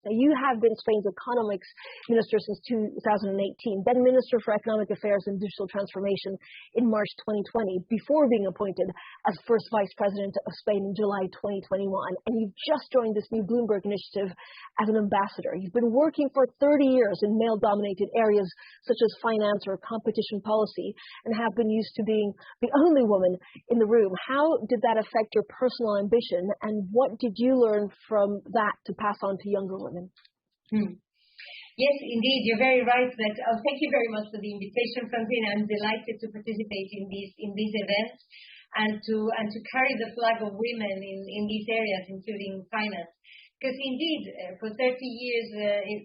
Now, you have been Spain's economics minister since 2018, then Minister for Economic Affairs and Digital Transformation in March 2020, before being appointed as first vice president of Spain in July 2021. And you've just joined this new Bloomberg initiative as an ambassador. You've been working for 30 years in male-dominated areas such as finance or competition policy, and have been used to being the only woman in the room. How did that affect your personal ambition, and what did you learn from that to pass on to younger women? Yes, indeed, you're very right. Thank you very much for the invitation, Francine. I'm delighted to participate in this event and to carry the flag of women in these areas, including finance. Because indeed, for 30 years,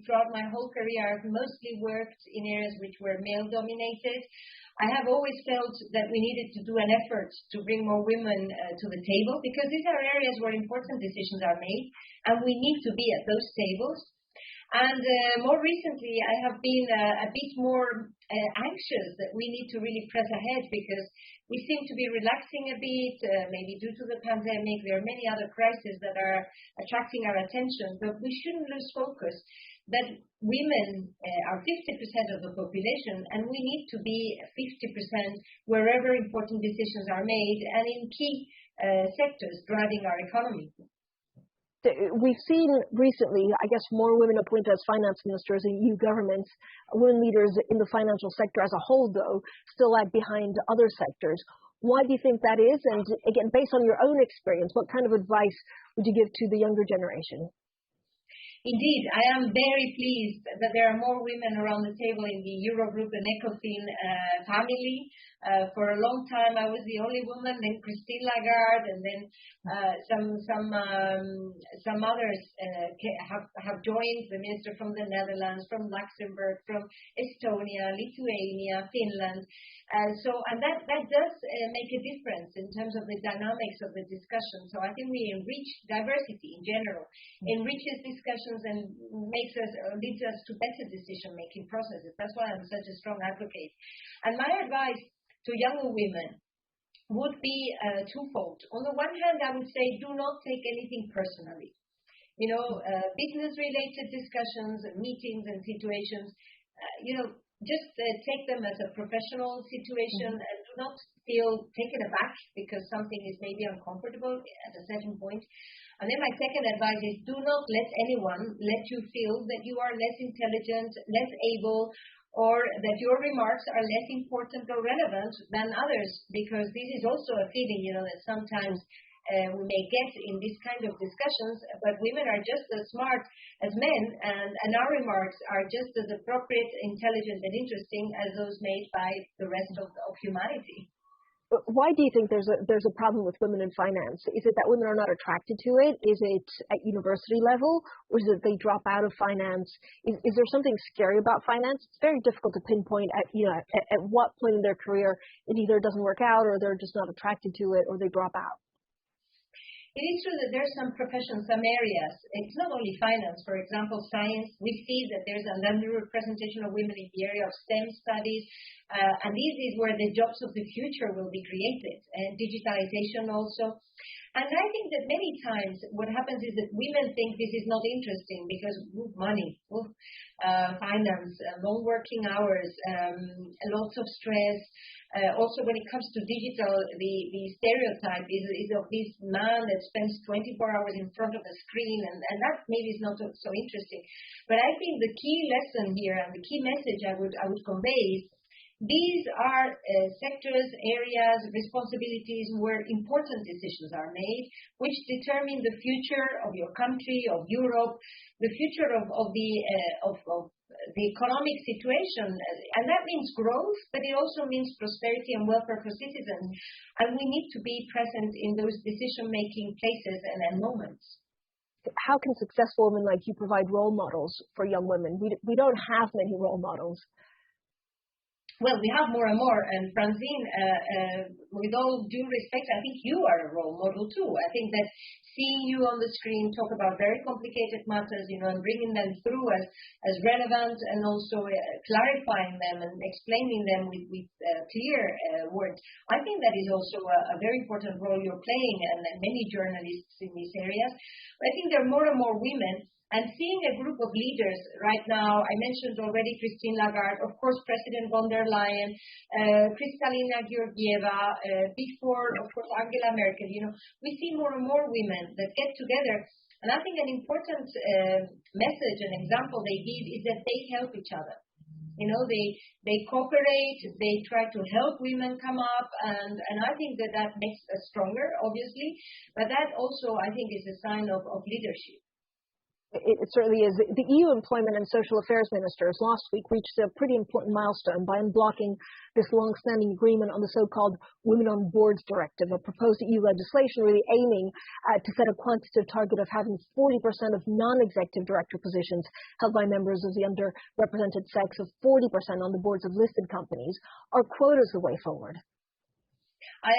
throughout my whole career, I've mostly worked in areas which were male-dominated. I have always felt that we needed to do an effort to bring more women to the table, because these are areas where important decisions are made, and we need to be at those tables. And more recently, I have been a bit more anxious that we need to really press ahead, because we seem to be relaxing a bit, maybe due to the pandemic. There are many other crises that are attracting our attention, but we shouldn't lose focus that women are 50% of the population, and we need to be 50% wherever important decisions are made and in key sectors driving our economy. We've seen recently, I guess, more women appointed as finance ministers in EU governments. Women leaders in the financial sector as a whole, though, still lag behind other sectors. Why do you think that is? And again, based on your own experience, what kind of advice would you give to the younger generation? Indeed, I am very pleased that there are more women around the table in the Eurogroup and ECOFIN family. For a long time, I was the only woman, then Christine Lagarde, and then some others have joined, the minister from the Netherlands, from Luxembourg, from Estonia, Lithuania, Finland. And that does make a difference in terms of the dynamics of the discussion. So I think we enrich diversity in general, enriches discussions, and leads us to better decision-making processes. That's why I'm such a strong advocate. And my advice to younger women would be twofold. On the one hand, I would say do not take anything personally. Business-related discussions, meetings and situations, just take them as a professional situation, and do not feel taken aback because something is maybe uncomfortable at a certain point. And then my second advice is do not let anyone let you feel that you are less intelligent, less able, or that your remarks are less important or relevant than others, because this is also a feeling, that sometimes we may get in these kind of discussions, but women are just as smart as men, and our remarks are just as appropriate, intelligent, and interesting as those made by the rest of humanity. Why do you think there's a problem with women in finance? Is it that women are not attracted to it? Is it at university level, or is it they drop out of finance? Is there something scary about finance? It's very difficult to pinpoint at what point in their career it either doesn't work out, or they're just not attracted to it, or they drop out. It is true that there are some professions, some areas. It's not only finance. For example, science. We see that there's an underrepresentation of women in the area of STEM studies. And this is where the jobs of the future will be created. And digitalization also. And I think that many times what happens is that women think this is not interesting because money, finance, long working hours, lots of stress. Also, when it comes to digital, the stereotype is of this man that spends 24 hours in front of a screen, and that maybe is not so interesting. But I think the key lesson here and the key message I would convey is these are sectors, areas, responsibilities where important decisions are made, which determine the future of your country, of Europe, the future of the economic situation. And that means growth, but it also means prosperity and welfare for citizens. And we need to be present in those decision-making places and moments. How can successful women like you provide role models for young women? We don't have many role models. Well, we have more and more, and Francine, with all due respect, I think you are a role model too. I think that seeing you on the screen talk about very complicated matters, and bringing them through as relevant, and also clarifying them and explaining them with clear words, I think that is also a very important role you're playing, and many journalists in these areas. But I think there are more and more women. And seeing a group of leaders right now, I mentioned already Christine Lagarde, of course, President von der Leyen, Kristalina Georgieva, before, of course, Angela Merkel. We see more and more women that get together. And I think an important message and example they give is that they help each other. They cooperate, they try to help women come up, and I think that makes us stronger, obviously. But that also, I think, is a sign of leadership. It certainly is. The EU Employment and Social Affairs Ministers last week reached a pretty important milestone by unblocking this long-standing agreement on the so-called Women on Boards Directive, a proposed EU legislation really aiming to set a quantitative target of having 40% of non-executive director positions held by members of the underrepresented sex, of 40% on the boards of listed companies. Are quotas the way forward? I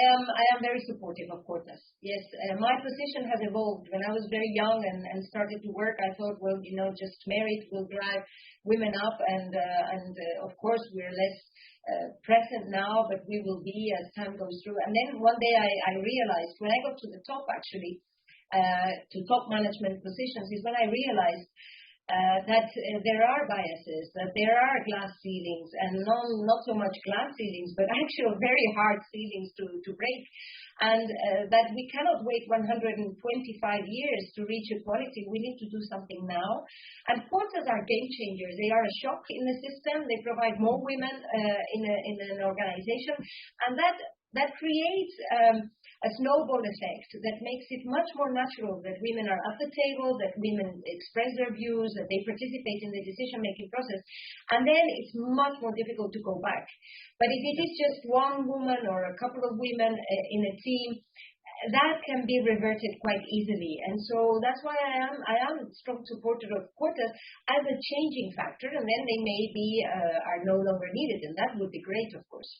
am very supportive of quotas. Yes, my position has evolved. When I was very young and started to work, I thought, well, just merit will drive women up, and of course we're less present now, but we will be as time goes through. And then one day I realized, when I got to the top, actually, to top management positions, is when I realized that there are biases, that there are glass ceilings, and not so much glass ceilings, but actual very hard ceilings to break, and that we cannot wait 125 years to reach equality. We need to do something now. And quotas are game changers. They are a shock in the system. They provide more women in an organization, and that creates a snowball effect that makes it much more natural that women are at the table, that women express their views, that they participate in the decision-making process. And then it's much more difficult to go back. But if it is just one woman or a couple of women in a team, that can be reverted quite easily. And so that's why I am a strong supporter of quotas as a changing factor, and then they maybe are no longer needed, and that would be great, of course.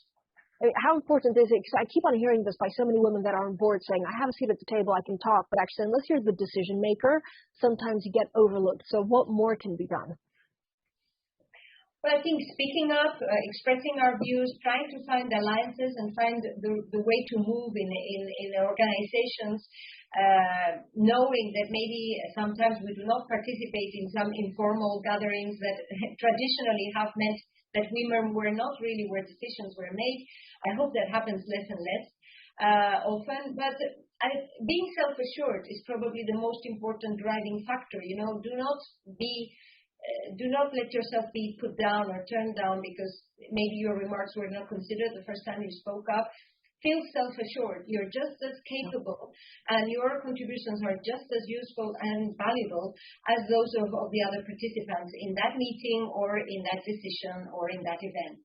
How important is it? Because I keep on hearing this by so many women that are on board saying, I have a seat at the table, I can talk, but actually, unless you're the decision maker, sometimes you get overlooked. So what more can be done? Well, I think speaking up, expressing our views, trying to find alliances and find the way to move in organizations, knowing that maybe sometimes we do not participate in some informal gatherings that traditionally have meant that women were not really where decisions were made. I hope that happens less and less often. But being self-assured is probably the most important driving factor. Do not let yourself be put down or turned down because maybe your remarks were not considered the first time you spoke up. Feel self-assured. You're just as capable, and your contributions are just as useful and valuable as those of the other participants in that meeting or in that decision or in that event.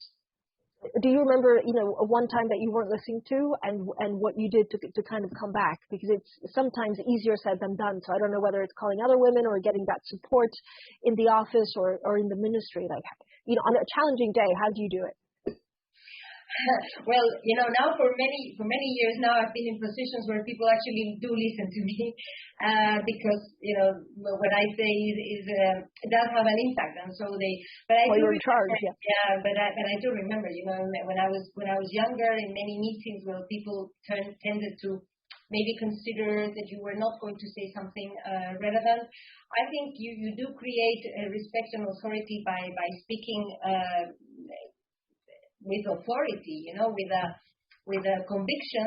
Do you remember, one time that you weren't listening to and what you did to kind of come back? Because it's sometimes easier said than done. So I don't know whether it's calling other women or getting that support in the office or in the ministry. Like, on a challenging day, how do you do it? Well, now for many years now, I've been in positions where people actually do listen to me because what I say is it does have an impact, and so they. But I do you're in charge, yeah. Yeah, but I do remember, when I was younger, in many meetings where people tended to maybe consider that you were not going to say something relevant. I think you do create respect and authority by speaking. With authority, with a conviction,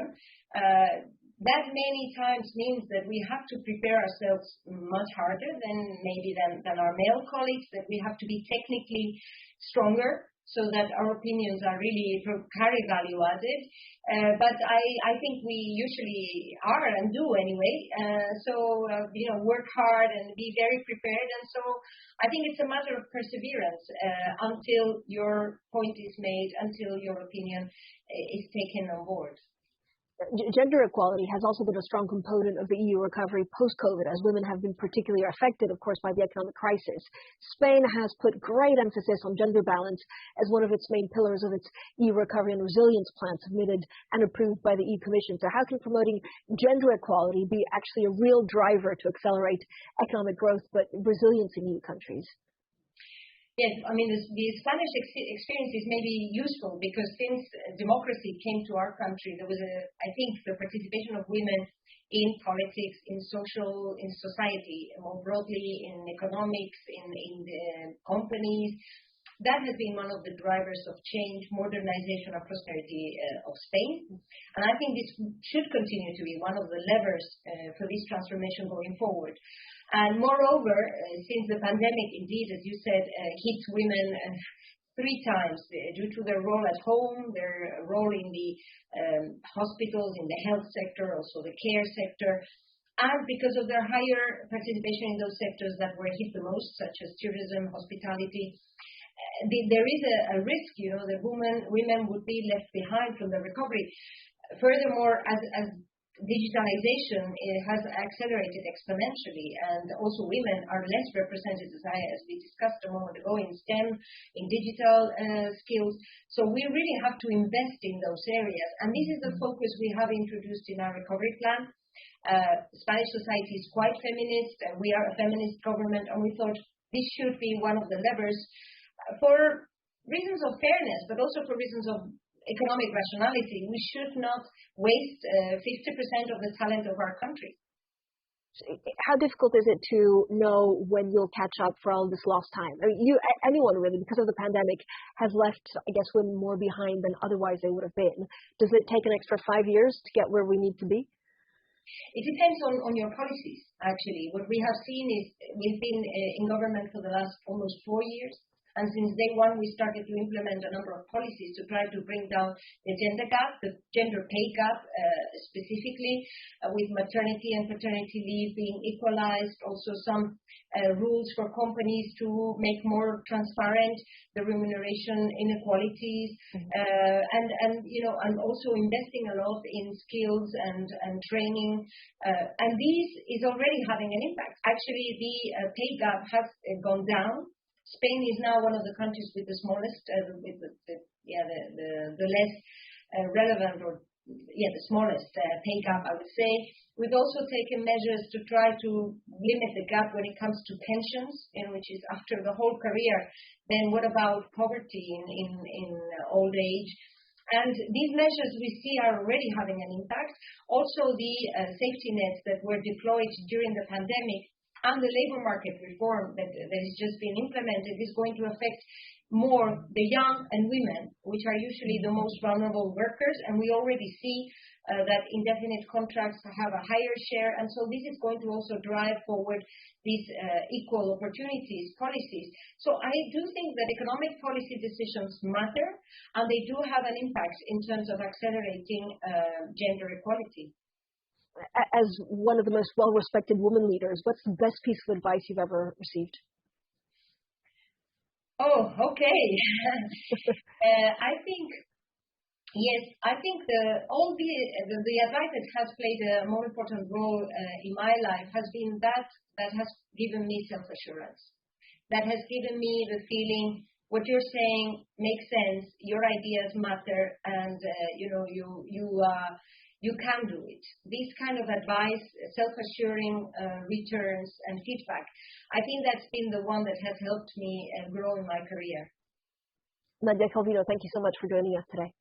that many times means that we have to prepare ourselves much harder than our male colleagues, that we have to be technically stronger so that our opinions are really carry value added. But I think we usually are and do anyway. Work hard and be very prepared. And so I think it's a matter of perseverance until your point is made, until your opinion is taken on board. Gender equality has also been a strong component of the EU recovery post-COVID, as women have been particularly affected, of course, by the economic crisis. Spain has put great emphasis on gender balance as one of its main pillars of its EU recovery and resilience plan submitted and approved by the EU Commission. So how can promoting gender equality be actually a real driver to accelerate economic growth but resilience in EU countries? Yes, I mean, the Spanish experience is maybe useful because since democracy came to our country, there was I think the participation of women in politics, in society, more broadly in economics, in the companies. That has been one of the drivers of change, modernization, and prosperity of Spain. And I think this should continue to be one of the levers for this transformation going forward. And moreover, since the pandemic, indeed, as you said, hit women 3 times due to their role at home, their role in the hospitals, in the health sector, also the care sector, and because of their higher participation in those sectors that were hit the most, such as tourism, hospitality. There is a risk, that women would be left behind from the recovery. Furthermore, as digitalization has accelerated exponentially, and also women are less represented, as we discussed a moment ago, in STEM, in digital skills. So we really have to invest in those areas, and this is the focus we have introduced in our recovery plan. Spanish society is quite feminist, and we are a feminist government, and we thought this should be one of the levers for reasons of fairness, but also for reasons of economic rationality. We should not waste 50% of the talent of our country. How difficult is it to know when you'll catch up for all this lost time? I mean, anyone really, because of the pandemic, has left, I guess, women more behind than otherwise they would have been. Does it take an extra 5 years to get where we need to be? It depends on your policies, actually. What we have seen is we've been in government for the last almost 4 years. And since day one, we started to implement a number of policies to try to bring down the gender gap, the gender pay gap, specifically with maternity and paternity leave being equalized. Also some rules for companies to make more transparent the remuneration inequalities, and also investing a lot in skills and training. And this is already having an impact. Actually, the pay gap has gone down. Spain is now one of the countries with the smallest, the less relevant, the smallest pay gap, I would say. We've also taken measures to try to limit the gap when it comes to pensions, which is after the whole career. Then what about poverty in old age? And these measures we see are already having an impact. Also, the safety nets that were deployed during the pandemic and the labor market reform that has just been implemented is going to affect more the young and women, which are usually the most vulnerable workers. And we already see that indefinite contracts have a higher share. And so this is going to also drive forward these equal opportunities policies. So I do think that economic policy decisions matter, and they do have an impact in terms of accelerating gender equality. As one of the most well-respected women leaders, what's the best piece of advice you've ever received? Oh, okay. I think the advice that has played a more important role in my life has been that has given me self-assurance. That has given me the feeling what you're saying makes sense, your ideas matter, and you can do it. This kind of advice, self-assuring returns and feedback, I think that's been the one that has helped me grow in my career. Nadia Calviño, thank you so much for joining us today.